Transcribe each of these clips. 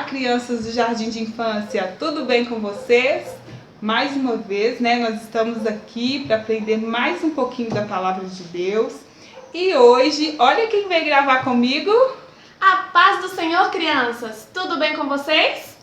crianças do Jardim de Infância, tudo bem com vocês? Mais uma vez, nós estamos aqui para aprender mais um pouquinho da Palavra de Deus. E hoje, olha quem veio gravar comigo. A paz do Senhor, crianças! Tudo bem com vocês?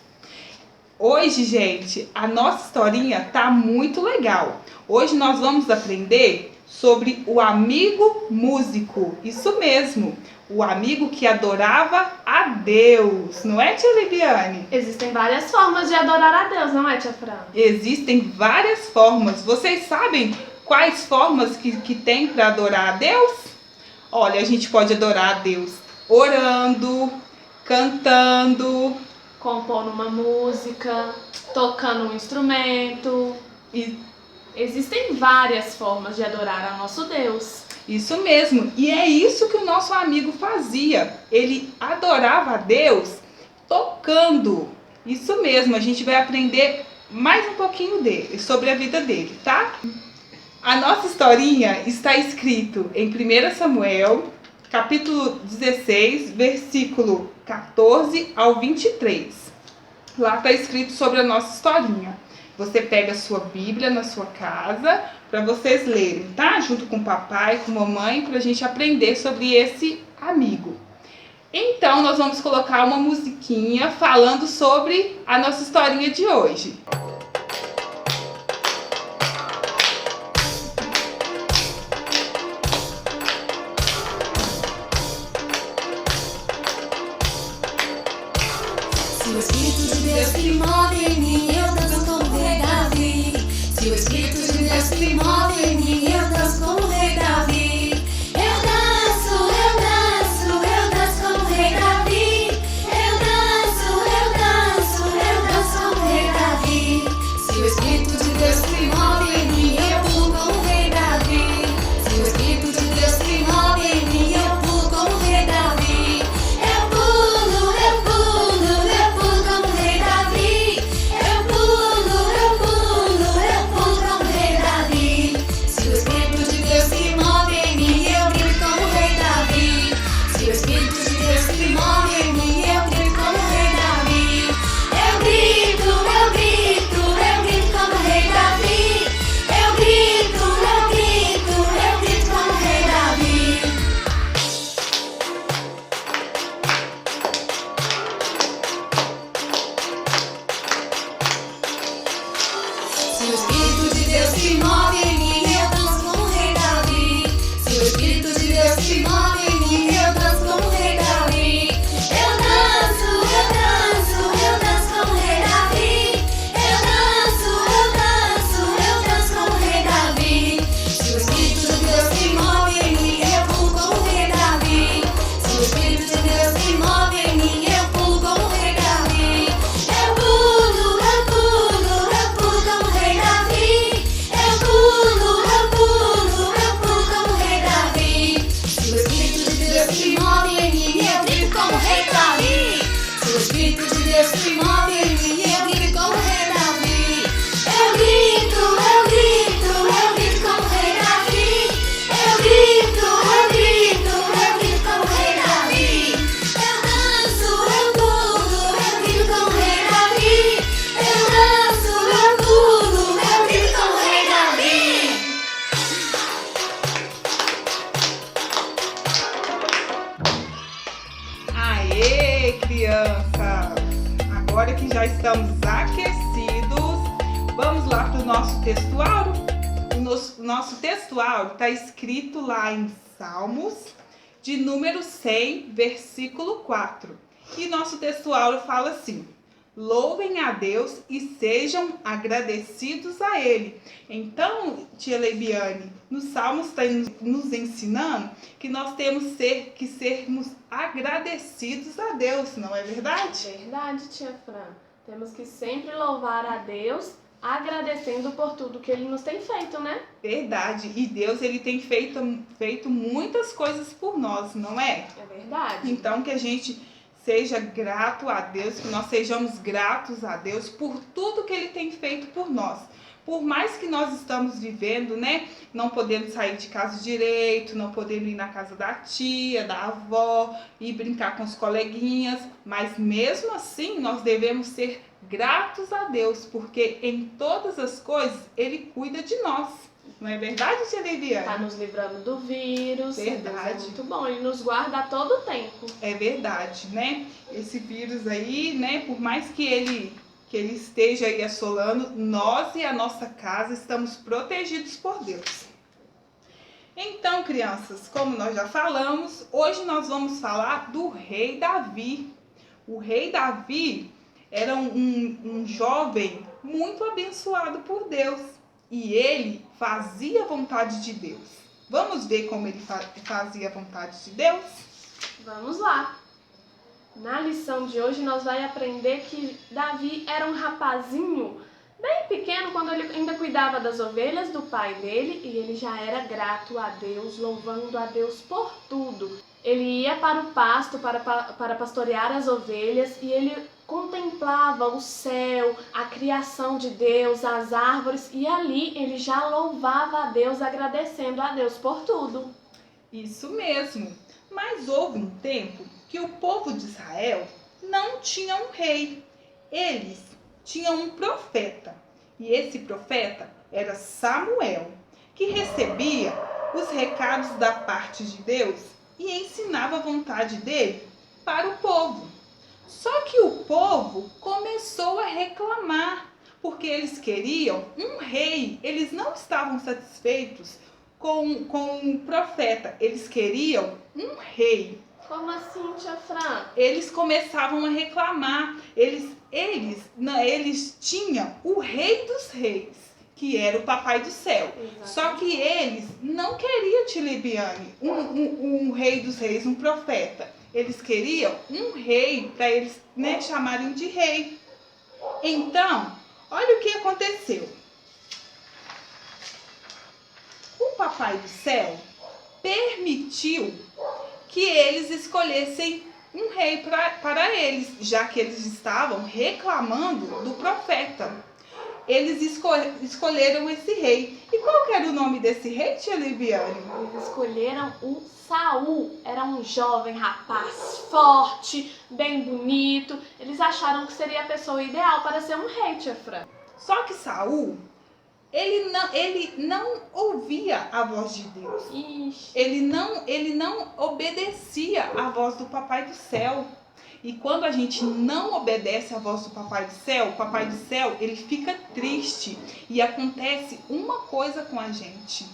Hoje, gente, a nossa historinha tá muito legal. Hoje nós vamos aprender sobre o amigo músico. Isso mesmo, o amigo que adorava a Deus. Não é, tia Libiane? Existem várias formas de adorar a Deus, não é, tia Fran? Existem várias formas. Vocês sabem quais formas que tem para adorar a Deus? Olha, a gente pode adorar a Deus orando, cantando, compondo uma música, tocando um instrumento. e Existem várias formas de adorar a nosso Deus. isso mesmo, e é isso que o nosso amigo fazia. Ele adorava a Deus tocando. Isso mesmo, a gente vai aprender mais um pouquinho dele, sobre a vida dele, tá? A nossa historinha está escrito em 1 Samuel, capítulo 16, versículo 14 ao 23. Lá está escrito sobre a nossa historinha. Você pega a sua Bíblia na sua casa para vocês lerem, tá? Junto com o papai, com a mamãe, para a gente aprender sobre esse amigo. Então, nós vamos colocar uma musiquinha falando sobre a nossa historinha de hoje. Se o Espírito de Deus que move em mim, eu danço como o rei Davi. Se o Espírito de Deus que move em mim, eu danço como o rei Davi. Eu danço, eu danço, eu danço como o rei Davi. Eu danço, eu danço, eu danço como o rei Davi. Se o Espírito de Deus que move em mim, eu pulo como o rei Davi. Se o Espírito de Deus que move em mim, eu pulo como o rei Davi. Eu pulo, eu pulo, eu pulo como o rei Davi. Eu pulo, eu pulo, eu pulo como o rei Davi. Se o Espírito de Deus que move em mim, eu grito como o rei Davi. Se o Espírito de Deus que move em mim, eu grito como o rei Davi. Eu grito, eu grito, eu grito como o rei Davi. Eu grito, eu grito, eu grito como o rei Davi. Se o Espírito de Deus que move em mim, eu danço como o rei Davi. Se o Espírito de Deus que move em mim, eu danço como o rei Davi. Eu danço, eu danço, eu danço como o rei Davi. Eu danço, eu danço, eu danço como o rei Davi. Se o Espírito de Deus que move em mim, eu pulo como o rei Davi. Se o Espírito de Deus que move em mim, eu pulo como o rei Davi. Eu pulo, eu pulo, eu pulo como o rei Davi. Eu pulo, eu pulo, eu pulo como o rei Davi. Se o Espírito de Deus que move em mim, eu grito como o rei Davi. Se o Espírito de Deus que move em mim, eu grito como o rei Davi. Eu grito, eu grito, eu grito como o rei Davi. Eu grito, eu grito, eu grito como o rei Davi. Eu danço, eu pulo, eu grito como o rei Davi. Eu danço, eu pulo, eu grito como o rei Davi. Aê, crianças! Agora que já estamos aquecidos, vamos lá para o nosso textuário? O nosso textuário está escrito lá em Salmos, de número 100, versículo 4. E nosso textuário fala assim: louvem a Deus e sejam agradecidos a Ele. Então, tia Leibiane, no Salmos está nos ensinando que nós temos que sermos agradecidos a Deus, não é verdade? Verdade, tia Fran. Temos que sempre louvar a Deus, agradecendo por tudo que Ele nos tem feito, né? Verdade. E Deus, Ele tem feito muitas coisas por nós, não é? É verdade. Então, que a gente seja grato a Deus, que nós sejamos gratos a Deus por tudo que Ele tem feito por nós. Por mais que nós estamos vivendo, né, não podendo sair de casa direito, não podendo ir na casa da tia, da avó, ir brincar com os coleguinhas, mas mesmo assim nós devemos ser gratos a Deus, porque em todas as coisas Ele cuida de nós. Não é verdade, tia Leviane? Tá nos livrando do vírus. Verdade. Deus é muito bom, Ele nos guarda a todo tempo. É verdade, né? Esse vírus aí, né, por mais que ele esteja aí assolando, nós e a nossa casa estamos protegidos por Deus. Então, crianças, como nós já falamos, hoje nós vamos falar do rei Davi. O rei Davi era um jovem muito abençoado por Deus e ele fazia a vontade de Deus. Vamos ver como ele fazia a vontade de Deus? Vamos lá! Na lição de hoje nós vamos aprender que Davi era um rapazinho bem pequeno quando ele ainda cuidava das ovelhas do pai dele e ele já era grato a Deus, louvando a Deus por tudo. Ele ia para o pasto para pastorear as ovelhas e ele contemplava o céu, a criação de Deus, as árvores e ali ele já louvava a Deus, agradecendo a Deus por tudo. Isso mesmo. Mas houve um tempo que o povo de Israel não tinha um rei. Eles tinham um profeta. E esse profeta era Samuel, que recebia os recados da parte de Deus e ensinava a vontade dele para o povo. Só que o povo começou a reclamar, porque eles queriam um rei. Eles não estavam satisfeitos com o profeta, eles queriam um rei. Como assim, tia Fran? Eles começavam a reclamar. Eles tinham o rei dos reis, que era o papai do céu. Exato. Só que eles não queriam, tia Libiane, um rei dos reis, um profeta. Eles queriam um rei para eles, né, chamarem de rei. Então, olha o que aconteceu. O papai do céu permitiu que eles escolhessem um rei para eles, já que eles estavam reclamando do profeta. Eles escolheram esse rei. E qual que era o nome desse rei, tia Liviane? Eles escolheram o Saul. Era um jovem rapaz forte, bem bonito. Eles acharam que seria a pessoa ideal para ser um rei, tia Fran. Só que Saul, ele não ouvia a voz de Deus. Ixi. Ele não obedecia à voz do Papai do Céu. E quando a gente não obedece à voz do Papai do Céu, o Papai do Céu, ele fica triste. E acontece uma coisa com a gente.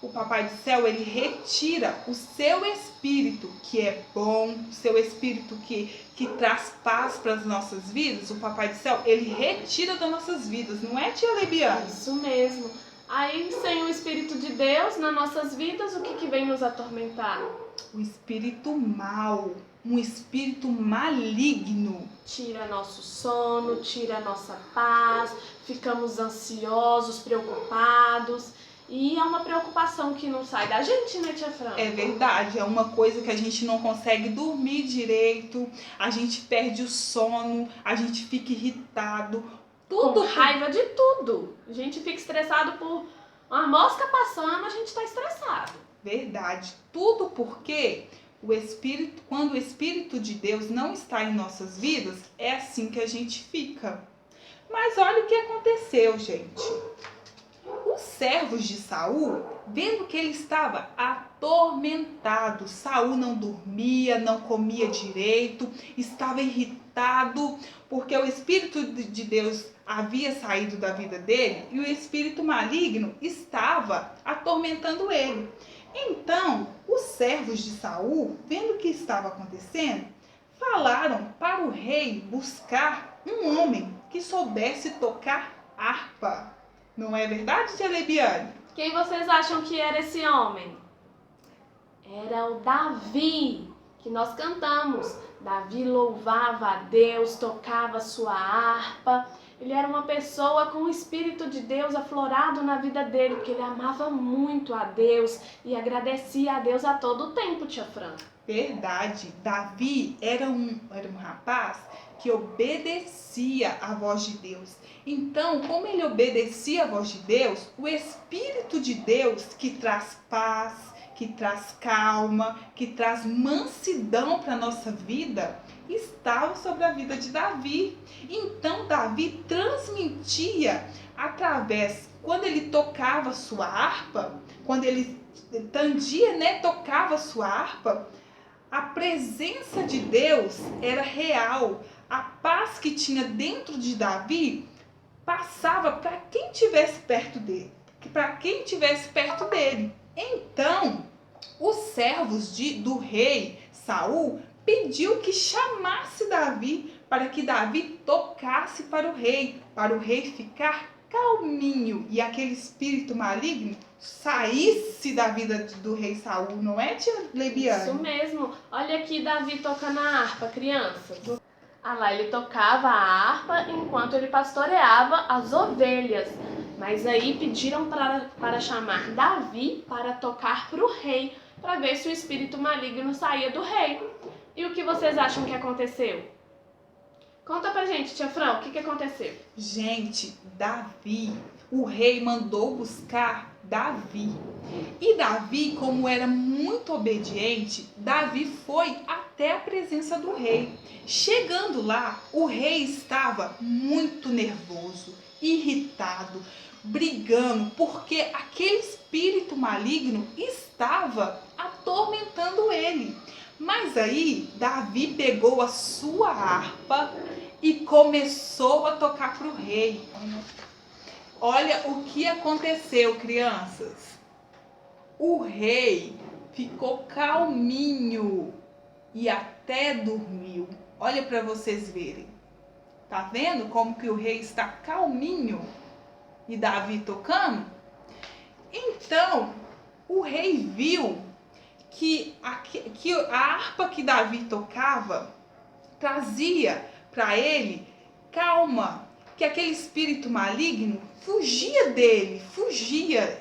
O Papai do Céu, ele retira o seu espírito, que é bom, o seu espírito que traz paz para as nossas vidas. O Papai do Céu, ele retira das nossas vidas, não é, tia Lebiane? Isso mesmo. Aí, sem o Espírito de Deus nas nossas vidas, o que vem nos atormentar? O espírito mau, um espírito maligno. Tira nosso sono, tira nossa paz, ficamos ansiosos, preocupados. E é uma preocupação que não sai da gente, né, tia Fran? É verdade, é uma coisa que a gente não consegue dormir direito, a gente perde o sono, a gente fica irritado. Com raiva de tudo. A gente fica estressado por uma mosca passando, a gente tá estressado. Verdade. Tudo porque quando o Espírito de Deus não está em nossas vidas, é assim que a gente fica. Mas olha o que aconteceu, gente. Os servos de Saul, vendo que ele estava atormentado, Saul não dormia, não comia direito, estava irritado, porque o Espírito de Deus havia saído da vida dele e o espírito maligno estava atormentando ele. Então, os servos de Saul, vendo o que estava acontecendo, falaram para o rei buscar um homem que soubesse tocar harpa. Não é verdade, tia Lebiane? Quem vocês acham que era esse homem? Era o Davi, que nós cantamos. Davi louvava a Deus, tocava sua harpa. Ele era uma pessoa com o Espírito de Deus aflorado na vida dele, porque ele amava muito a Deus e agradecia a Deus a todo tempo, tia Fran. Verdade. Davi era um rapaz que obedecia à voz de Deus. Então, como ele obedecia à voz de Deus, o Espírito de Deus, que traz paz, que traz calma, que traz mansidão para a nossa vida, estava sobre a vida de Davi. Então, Davi transmitia através, quando ele tocava sua harpa, quando ele tangia, tocava sua harpa, a presença de Deus era real. A paz que tinha dentro de Davi passava para quem estivesse perto dele, Então, os servos do rei Saul pediu que chamasse Davi para que Davi tocasse para o rei ficar calminho e aquele espírito maligno saísse da vida do rei Saul, não é, tia Lebiane? Isso mesmo. Olha aqui Davi tocando a harpa, crianças. Ah lá, ele tocava a harpa enquanto ele pastoreava as ovelhas. Mas aí pediram para chamar Davi para tocar para o rei, para ver se o espírito maligno saía do rei. E o que vocês acham que aconteceu? Conta pra gente, tia Fran, o que aconteceu? Gente, Davi, o rei mandou buscar Davi. E Davi, como era muito obediente, Davi foi até a presença do rei. Chegando lá, o rei estava muito nervoso, irritado, brigando, porque aquele espírito maligno estava atormentando ele. Mas aí, Davi pegou a sua harpa e começou a tocar para o rei. Olha o que aconteceu, crianças. O rei ficou calminho e até dormiu. Olha para vocês verem. Tá vendo como que o rei está calminho e Davi tocando? Então, o rei viu que a harpa que Davi tocava trazia para ele calma, que aquele espírito maligno fugia dele,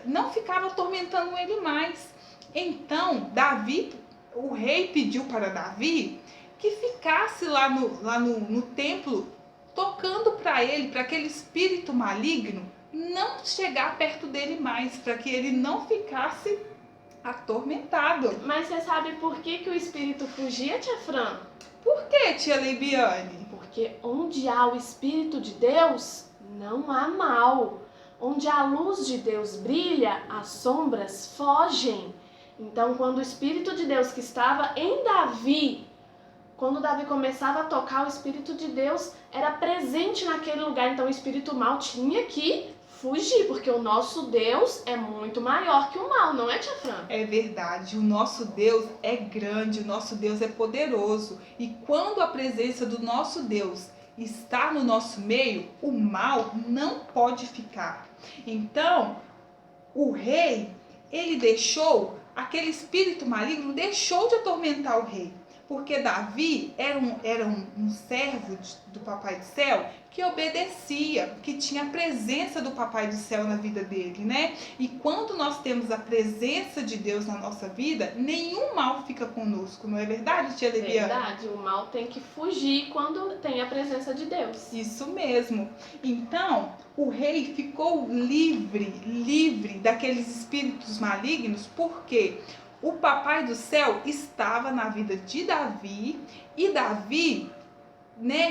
não ficava atormentando ele mais. Então, o rei pediu para Davi que ficasse lá no templo tocando para ele, para aquele espírito maligno não chegar perto dele mais, para que ele não ficasse atormentado. Mas você sabe por que o espírito fugia, tia Fran? Por que, tia Leibiane? Porque onde há o Espírito de Deus, não há mal. Onde a luz de Deus brilha, as sombras fogem. Então, quando o Espírito de Deus que estava em Davi, quando Davi começava a tocar, o Espírito de Deus era presente naquele lugar. Então, o espírito mal tinha que fugir, porque o nosso Deus é muito maior que o mal, não é, tia Fran? É verdade, o nosso Deus é grande, o nosso Deus é poderoso. E quando a presença do nosso Deus está no nosso meio, o mal não pode ficar. Então, o rei, ele deixou, aquele espírito maligno deixou de atormentar o rei. Porque Davi era um servo do Papai do Céu que obedecia, que tinha a presença do Papai do Céu na vida dele, né? E quando nós temos a presença de Deus na nossa vida, nenhum mal fica conosco, não é verdade, tia Lebiane? Verdade, o mal tem que fugir quando tem a presença de Deus. Isso mesmo. Então, o rei ficou livre daqueles espíritos malignos, porque o Papai do Céu estava na vida de Davi e Davi,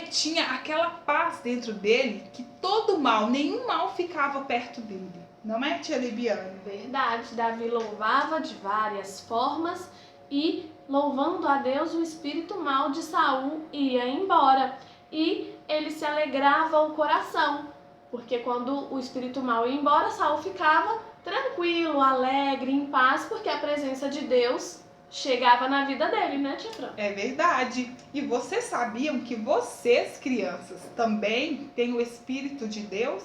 tinha aquela paz dentro dele que todo mal, nenhum mal ficava perto dele. Não é, tia Lebiane? Verdade, Davi louvava de várias formas e, louvando a Deus, o espírito mal de Saul ia embora. E ele se alegrava ao coração, porque quando o espírito mal ia embora, Saul ficava tranquilo, alegre, em paz, porque a presença de Deus chegava na vida dele, né, tia Fran? É verdade. E vocês sabiam que vocês, crianças, também têm o Espírito de Deus?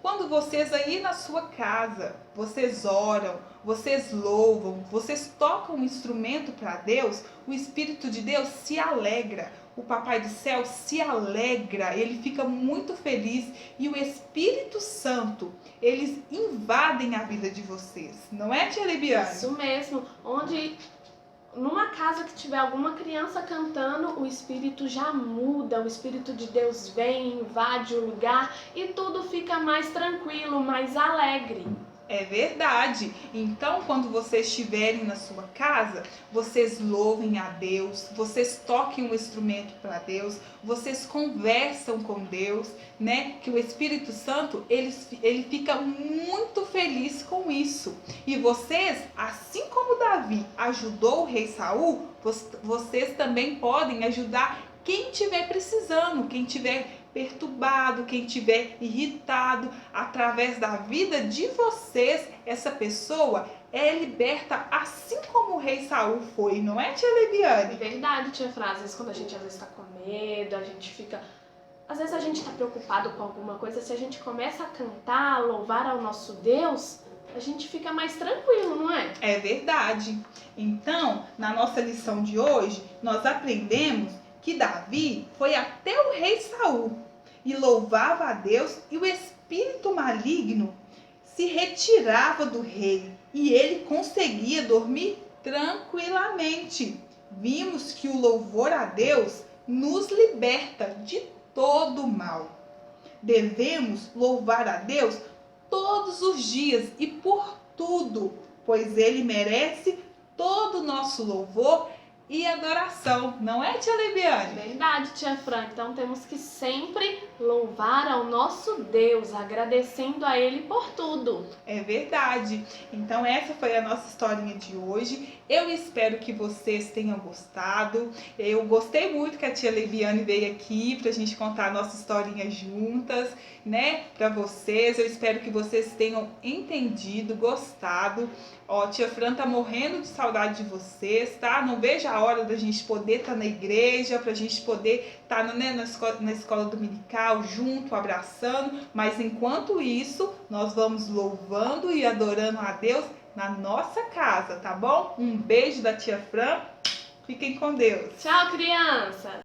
Quando vocês aí na sua casa, vocês oram, vocês louvam, vocês tocam um instrumento para Deus, o Espírito de Deus se alegra. O Papai do Céu se alegra, ele fica muito feliz e o Espírito Santo, eles invadem a vida de vocês. Não é, tia Libiane? Isso mesmo, onde numa casa que tiver alguma criança cantando, o Espírito já muda, o Espírito de Deus vem, invade o lugar e tudo fica mais tranquilo, mais alegre. É verdade. Então, quando vocês estiverem na sua casa, vocês louvem a Deus, vocês toquem um instrumento para Deus, vocês conversam com Deus, né? Que o Espírito Santo, ele fica muito feliz com isso. E vocês, assim como Davi ajudou o rei Saul, vocês também podem ajudar quem estiver precisando, quem estiver perturbado, quem estiver irritado, através da vida de vocês, essa pessoa é liberta assim como o rei Saul foi, não é, tia É Libiane? verdade, tia Fran, às vezes quando a gente está com medo, a gente fica... Às vezes a gente está preocupado com alguma coisa, se a gente começa a cantar, a louvar ao nosso Deus, a gente fica mais tranquilo, não é? É verdade. Então, na nossa lição de hoje, nós aprendemos que Davi foi até o rei Saul e louvava a Deus e o espírito maligno se retirava do rei e ele conseguia dormir tranquilamente. Vimos que o louvor a Deus nos liberta de todo mal. Devemos louvar a Deus todos os dias e por tudo, pois ele merece todo o nosso louvor e adoração, não é, tia Libiane? Verdade, tia Fran. Então temos que sempre louvar ao nosso Deus, agradecendo a Ele por tudo. É verdade. Então essa foi a nossa historinha de hoje. Eu espero que vocês tenham gostado. Eu gostei muito que a tia Libiane veio aqui pra gente contar a nossa historinha juntas, né? Pra vocês. Eu espero que vocês tenham entendido, gostado. Ó, tia Fran tá morrendo de saudade de vocês, tá? Não vejo a hora da gente poder estar na igreja, pra gente poder estar na escola dominical, junto, abraçando. Mas enquanto isso, nós vamos louvando e adorando a Deus na nossa casa, tá bom? Um beijo da tia Fran. Fiquem com Deus. Tchau, criança!